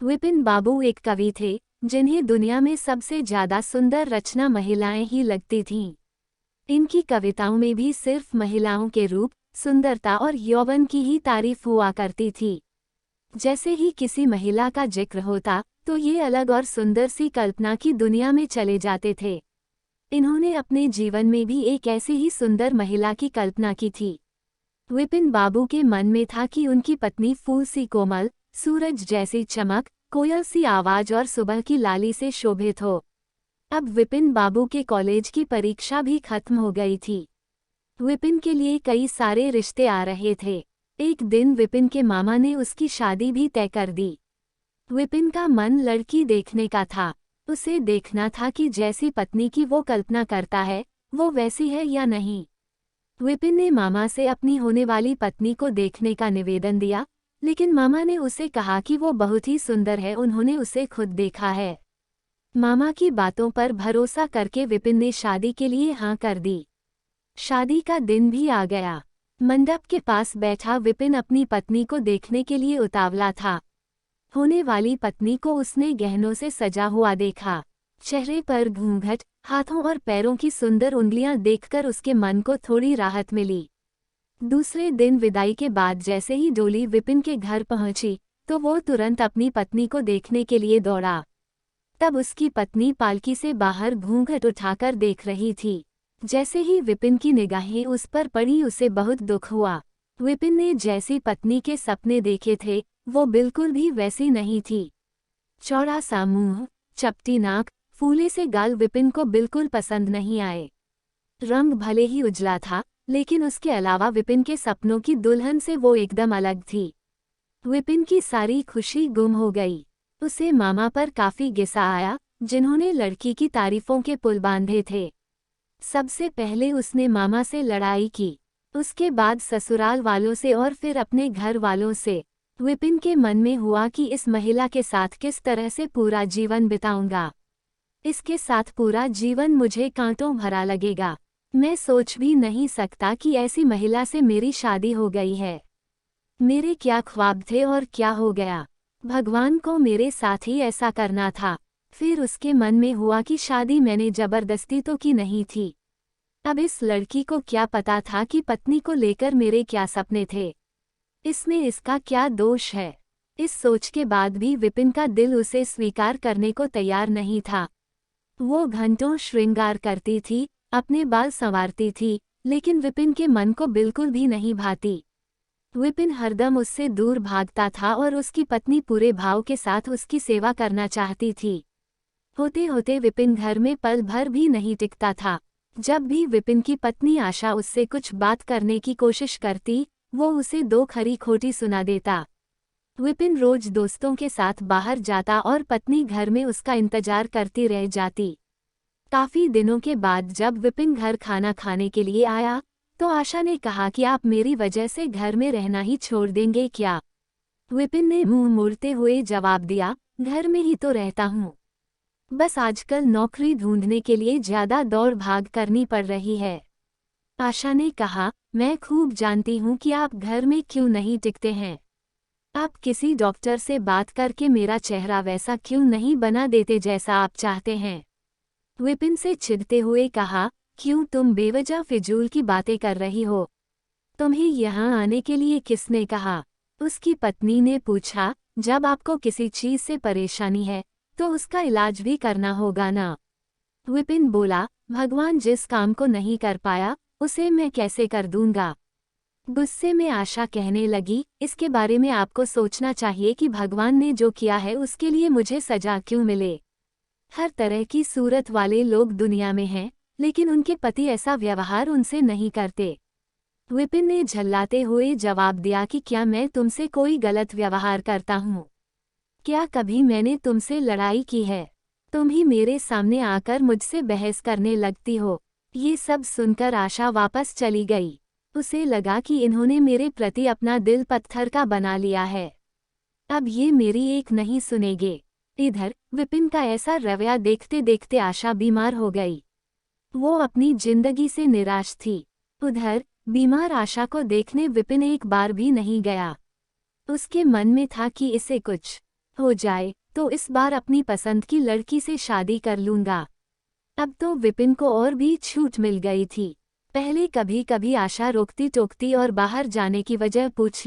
विपिन बाबू एक कवि थे जिन्हें दुनिया में सबसे ज्यादा सुंदर रचना महिलाएं ही लगती थीं। इनकी कविताओं में भी सिर्फ महिलाओं के रूप, सुंदरता और यौवन की ही तारीफ हुआ करती थी। जैसे ही किसी महिला का जिक्र होता तो ये अलग और सुंदर सी कल्पना की दुनिया में चले जाते थे। इन्होंने अपने जीवन में भी एक ऐसी ही सुंदर महिला की कल्पना की थी। विपिन बाबू के मन में था कि उनकी पत्नी फूल सी कोमल, सूरज जैसी चमक, कोयल सी आवाज और सुबह की लाली से शोभित हो। अब विपिन बाबू के कॉलेज की परीक्षा भी खत्म हो गई थी। विपिन के लिए कई सारे रिश्ते आ रहे थे। एक दिन विपिन के मामा ने उसकी शादी भी तय कर दी। विपिन का मन लड़की देखने का था। उसे देखना था कि जैसी पत्नी की वो कल्पना करता है वो वैसी है या नहीं। विपिन ने मामा से अपनी होने वाली पत्नी को देखने का निवेदन दिया, लेकिन मामा ने उसे कहा कि वो बहुत ही सुंदर है, उन्होंने उसे खुद देखा है। मामा की बातों पर भरोसा करके विपिन ने शादी के लिए हाँ कर दी। शादी का दिन भी आ गया। मंडप के पास बैठा विपिन अपनी पत्नी को देखने के लिए उतावला था। होने वाली पत्नी को उसने गहनों से सजा हुआ देखा। चेहरे पर घूंघट, हाथों और पैरों की सुंदर उंगलियां देखकर उसके मन को थोड़ी राहत मिली। दूसरे दिन विदाई के बाद जैसे ही डोली विपिन के घर पहुंची तो वो तुरंत अपनी पत्नी को देखने के लिए दौड़ा। तब उसकी पत्नी पालकी से बाहर घूंघट उठाकर देख रही थी। जैसे ही विपिन की निगाहें उस पर पड़ी उसे बहुत दुख हुआ। विपिन ने जैसी पत्नी के सपने देखे थे वो बिल्कुल भी वैसी नहीं थी। चौड़ा सा मुंह, चपटी नाक, फूले से गाल विपिन को बिल्कुल पसंद नहीं आए। रंग भले ही उजला था लेकिन उसके अलावा विपिन के सपनों की दुल्हन से वो एकदम अलग थी। विपिन की सारी खुशी गुम हो गई। उसे मामा पर काफी गुस्सा आया जिन्होंने लड़की की तारीफों के पुल बांधे थे। सबसे पहले उसने मामा से लड़ाई की, उसके बाद ससुराल वालों से और फिर अपने घर वालों से। विपिन के मन में हुआ कि इस महिला के साथ किस तरह से पूरा जीवन बिताऊंगा। इसके साथ पूरा जीवन मुझे कांटों भरा लगेगा। मैं सोच भी नहीं सकता कि ऐसी महिला से मेरी शादी हो गई है। मेरे क्या ख्वाब थे और क्या हो गया। भगवान को मेरे साथ ही ऐसा करना था। फिर उसके मन में हुआ कि शादी मैंने जबरदस्ती तो की नहीं थी। अब इस लड़की को क्या पता था कि पत्नी को लेकर मेरे क्या सपने थे। इसमें इसका क्या दोष है। इस सोच के बाद भी विपिन का दिल उसे स्वीकार करने को तैयार नहीं था। वो घंटों श्रृंगार करती थी, अपने बाल संवारती थी, लेकिन विपिन के मन को बिल्कुल भी नहीं भाती। विपिन हरदम उससे दूर भागता था और उसकी पत्नी पूरे भाव के साथ उसकी सेवा करना चाहती थी। होते होते विपिन घर में पल भर भी नहीं टिकता था। जब भी विपिन की पत्नी आशा उससे कुछ बात करने की कोशिश करती वो उसे दो खरी खोटी सुना देता। विपिन रोज दोस्तों के साथ बाहर जाता और पत्नी घर में उसका इंतजार करती रह जाती। काफी दिनों के बाद जब विपिन घर खाना खाने के लिए आया तो आशा ने कहा कि आप मेरी वजह से घर में रहना ही छोड़ देंगे क्या। विपिन ने मुंह मोड़ते हुए जवाब दिया, घर में ही तो रहता हूँ, बस आजकल नौकरी ढूंढने के लिए ज्यादा दौड़ भाग करनी पड़ रही है। आशा ने कहा, मैं खूब जानती हूँ कि आप घर में क्यों नहीं टिकते हैं। आप किसी डॉक्टर से बात करके मेरा चेहरा वैसा क्यों नहीं बना देते जैसा आप चाहते हैं। विपिन से चिढ़ते हुए कहा, क्यों तुम बेवजह फिजूल की बातें कर रही हो। तुम्हें यहाँ आने के लिए किसने कहा। उसकी पत्नी ने पूछा, जब आपको किसी चीज से परेशानी है तो उसका इलाज भी करना होगा ना। विपिन बोला, भगवान जिस काम को नहीं कर पाया उसे मैं कैसे कर दूंगा। गुस्से में आशा कहने लगी, इसके बारे में आपको सोचना चाहिए कि भगवान ने जो किया है उसके लिए मुझे सजा क्यों मिले। हर तरह की सूरत वाले लोग दुनिया में हैं, लेकिन उनके पति ऐसा व्यवहार उनसे नहीं करते। विपिन ने झल्लाते हुए जवाब दिया कि क्या मैं तुमसे कोई गलत व्यवहार करता हूँ। क्या कभी मैंने तुमसे लड़ाई की है। तुम ही मेरे सामने आकर मुझसे बहस करने लगती हो। ये सब सुनकर आशा वापस चली गई। उसे लगा कि इन्होंने मेरे प्रति अपना दिल पत्थर का बना लिया है। अब ये मेरी एक नहीं सुनेंगे। इधर विपिन का ऐसा रवैया देखते देखते आशा बीमार हो गई। वो अपनी जिंदगी से निराश थी। उधर बीमार आशा को देखने विपिन एक बार भी नहीं गया। उसके मन में था कि इसे कुछ हो जाए तो इस बार अपनी पसंद की लड़की से शादी कर लूँगा। अब तो विपिन को और भी छूट मिल गई थी। पहले कभी कभी आशा रोकती टोकती और बाहर जाने की वजह पूछ